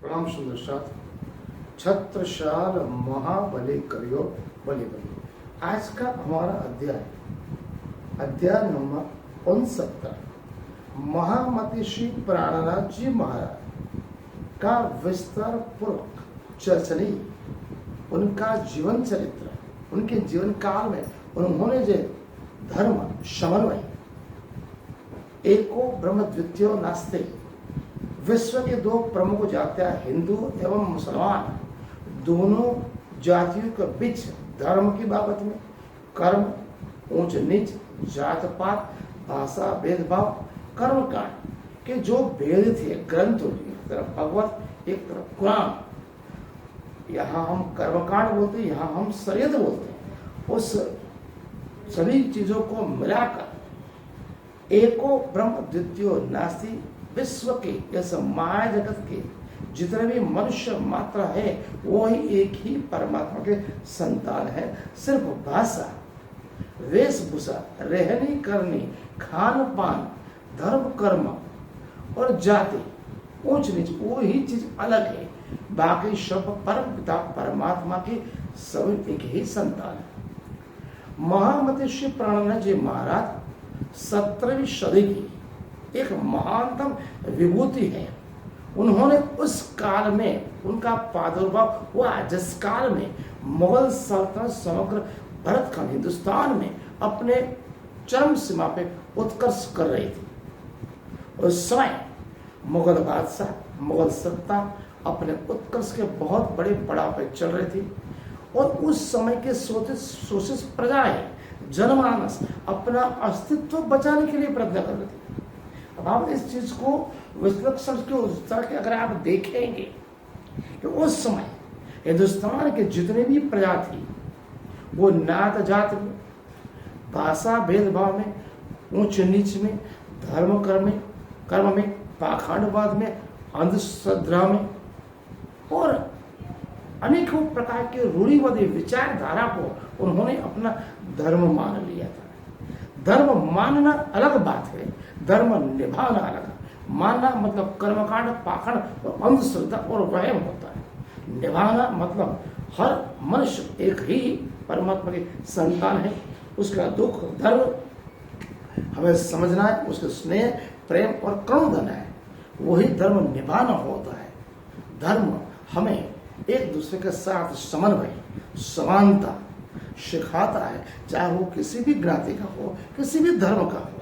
प्रणाम सुंदर साथ। छत्रसाल महाबली करियो बलि बलि। आज का हमारा अध्याय नंबर 69 महामती श्री प्राणनाथ जी महाराज का विस्तार पूर्वक चर्चनी उनका जीवन चरित्र, उनके जीवन काल में उन्होंने जो धर्म समन्वय एको ब्रह्म द्वितीय नास्ते, विश्व के दो प्रमुख जातियां हिंदू एवं मुसलमान, दोनों जातियों के बीच धर्म की बाबत में कर्म, ऊंच नीच, जात पात, भाषा, भेदभाव, कर्म कांड के जो भेद थे ग्रंथ, एक तरफ भगवत एक तरफ कुरान, यहाँ हम कर्मकांड बोलते हैं, यहाँ हम शरीयत बोलते हैं, उस सभी चीजों को मिलाकर एको ब्रह्म द्वितीय नास्ति, विश्व के इस माया जगत के जितने भी मनुष्य मात्रा है वो ही एक ही परमात्मा के संतान है। सिर्फ भाषा, वेशभूषा, रहनी करनी, खान पान, धर्म कर्म और जाति, ऊंच नीच वो ही चीज अलग है। बाकी सब परम पिता परमात्मा के सभी एक ही संतान है। महामती श्री प्राणनाथ जी महाराज 17वीं सदी की एक महानतम विभूति है। उन्होंने उस काल में उनका प्रादुर्भाव हुआ जिस काल में मुगल सल्तनत समग्र भारतखंड हिंदुस्तान में अपने चरम सीमा पे उत्कर्ष कर रही थी। उस समय मुगल बादशाह, मुगल सत्ता अपने उत्कर्ष के बहुत बड़े पड़ाव पे चल रही थी और उस समय के शोषित प्रजाएं, जनमानस अपना अस्तित्व बचाने के लिए प्रयत्न कर रहे थे। अब आप इस चीज को विश्लेषण के उस तरह के अगर आप देखेंगे कि उस समय हिंदुस्तान के जितने भी प्रजा थी वो नात जात में, भाषा भेदभाव में, ऊंच नीच में, धर्म कर्म में, पाखंडवाद में, अंधश्रद्धा में और अनेकों प्रकार के रूढ़िवादी विचारधारा को उन्होंने अपना धर्म मान लिया था। धर्म मानना अलग बात है, धर्म निभाना अलग है। मानना मतलब कर्मकांड, पाखंड और अंधश्रद्धा और वहम होता है। निभाना मतलब हर मनुष्य एक ही परमात्मा के संतान है, उसका दुख दर्द हमें समझना है, उसके स्नेह प्रेम और करुण देना है, वही धर्म निभाना होता है। धर्म हमें एक दूसरे के साथ समन्वय, समानता सिखाता है, चाहे वो किसी भी ज्ञाति का हो, किसी भी धर्म का हो।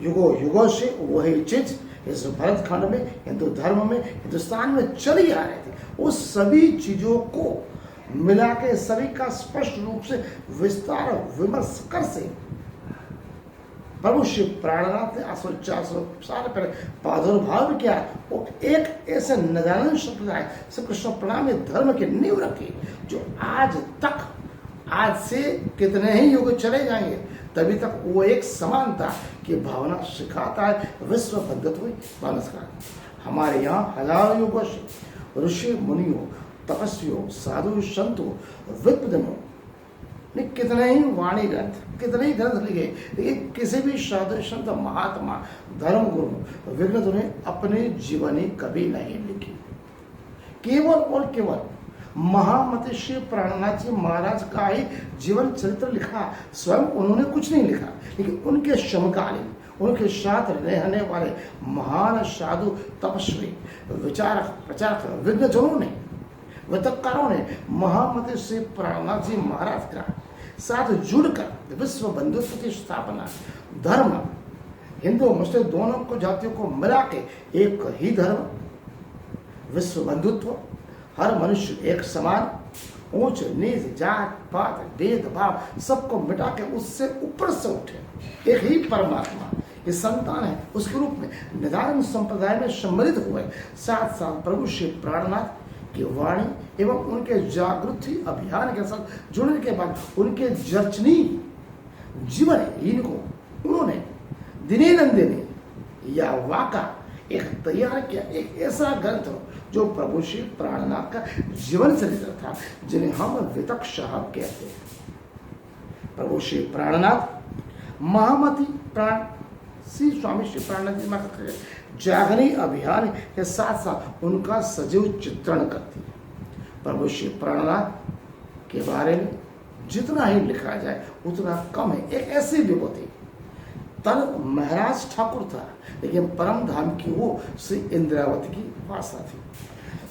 युगों युगों से वही चीज इस भरत खंड में, हिंदू धर्म में, हिंदुस्तान में चली आ रही थी। उस सभी चीजों को मिला के सभी का स्पष्ट रूप से विस्तार विमर्श कर से प्रभु श्री प्राणनाथ ने 400 साल पहले प्रादुर्भाव किया। वो एक ऐसे नजारन संप्रदाय श्री कृष्ण प्रणामी धर्म की नींव रखी जो आज तक, आज से कितने ही युग चले जाएंगे तभी तक वो एक समानता की भावना सिखाता है। विश्व बंधुत्व नमस्कार। हमारे यहाँ हजारों युगों से ऋषि मुनियों, तपस्वियों, साधु संतों, विद्वानों ने कितने ही वाणी ग्रंथ, कितने ही ग्रंथ लिखे, लेकिन किसी भी साधु संत, महात्मा, धर्म गुरु, विद्वान ने अपनी जीवनी कभी नहीं लिखी। केवल और केवल महामती श्री प्राणनाथ जी महाराज का ही जीवन चरित्र लिखा। स्वयं उन्होंने कुछ नहीं लिखा, लेकिन उनके समकालीन, उनके साथ रहने वाले महान साधु, तपस्वी, विचारक, प्रचारक, विद्वजनों ने, वितरकारों ने महामती श्री प्राणनाथ जी महाराज का साथ जुड़कर विश्व बंधुत्व की स्थापना, धर्म हिंदू मुस्लिम दोनों को जातियों को मिला के एक ही धर्म, विश्व बंधुत्व, हर मनुष्य एक समान, ऊंच नीच, जात पात, भेदभाव सबको मिटा के उससे ऊपर से उठे एक ही परमात्मा ये संतान है, उसके रूप में निदान संप्रदाय में सम्मिलित हुए। साथ साथ प्रभु श्री प्राणनाथ की वाणी एवं उनके जागृति अभियान के साथ जुड़ने के बाद उनके जर्चनी जीवन इनको उन्होंने दिने न दिने या वाका एक तैयार किया, एक ऐसा ग्रंथ जो प्रभु श्री प्राणनाथ का जीवन चरित्र था, जिन्हें हम वितक साहब कहते हैं। प्रभु श्री प्राणनाथ महामती प्राण श्री स्वामी श्री प्राणनाथ जी महाराज जागरण अभियान के साथ साथ उनका सजीव चित्रण करती है। प्रभु श्री प्राणनाथ के बारे में जितना ही लिखा जाए उतना कम है। एक ऐसी विभूति, तन महाराज ठाकुर था लेकिन परम धाम की वो श्री इंद्रावती की वासना थी।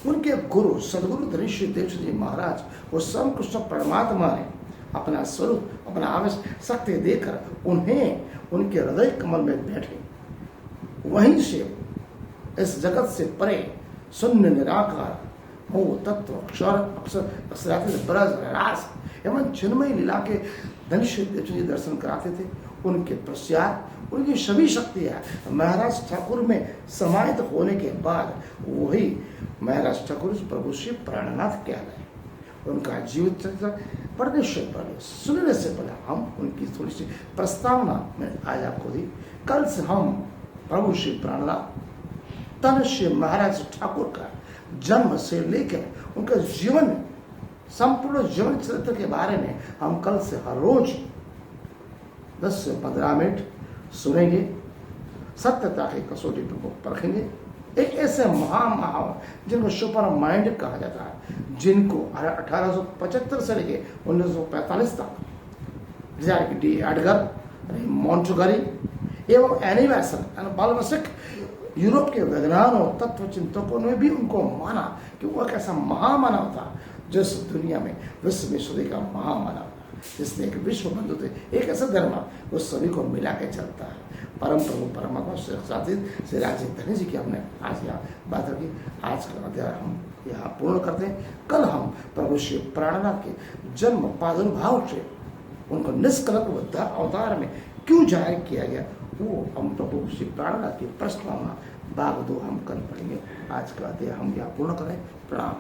उनके गुरु सदगुरु धनीश्वर देव जी महाराज वो स्वयं कृष्ण परमात्मा ने अपना स्वरूप, अपना आवेश शक्ति देकर उन्हें उनके हृदय कमल में बैठे। वहीं से इस जगत से परे शून्य निराकार मोह तत्व अक्षर अक्षर अक्षरातीत ब्रज रास एवं चिन्मय लीला के धनीश्वर देव जी दर्शन कराते थे। उनके पश्चात उनकी सभी शक्तियां महाराज ठाकुर में समाहित होने के बाद वही महाराज ठाकुर प्रभु श्री प्राणनाथ कहलाए। उनका जीवित चरित्र पढ़ने से पहले, सुनने से पहले हम उनकी थोड़ी सी प्रस्तावना में आज आपको दी। कल से हम प्रभु श्री प्राणनाथ तन श्री महाराज ठाकुर का जन्म से लेकर उनका जीवन, संपूर्ण जीवन चरित्र के बारे में हम कल से हर रोज 10 से 15 मिनट सुनेंगे। सत्यता की कसौटी को परखेंगे। एक ऐसे महामहान जिनको सुपर माइंड कहा जाता है, जिनको 1875 से लेके 1945 तक डी एडगर, मॉन्टेगरी एवं एनिवर्सन बालमसिक यूरोप के वैज्ञानिकों और तत्व चिंतकों ने भी उनको माना कि वो एक ऐसा महामानव था जो इस दुनिया में विश्व में सदी का महामानव, जिसने एक विश्व बंधु थे, एक ऐसा धर्म वो सभी को मिला के चलता है। परम प्रभु परमात्मा श्री राजीव धनी जी की हमने आज यहाँ बात रखी। आज का अध्याय हम यहाँ पूर्ण करते हैं। कल हम प्रभु श्री प्राणनाथ के जन्म प्रादुर्भाव से उनको निष्कलंक अवतार में क्यों जाहिर किया गया, वो हम प्रभु श्री प्राणनाथ की प्रस्तावना भाग 2 हम कल पढ़ेंगे। आज का अध्याय हम यहाँ पूर्ण करें। प्रणाम।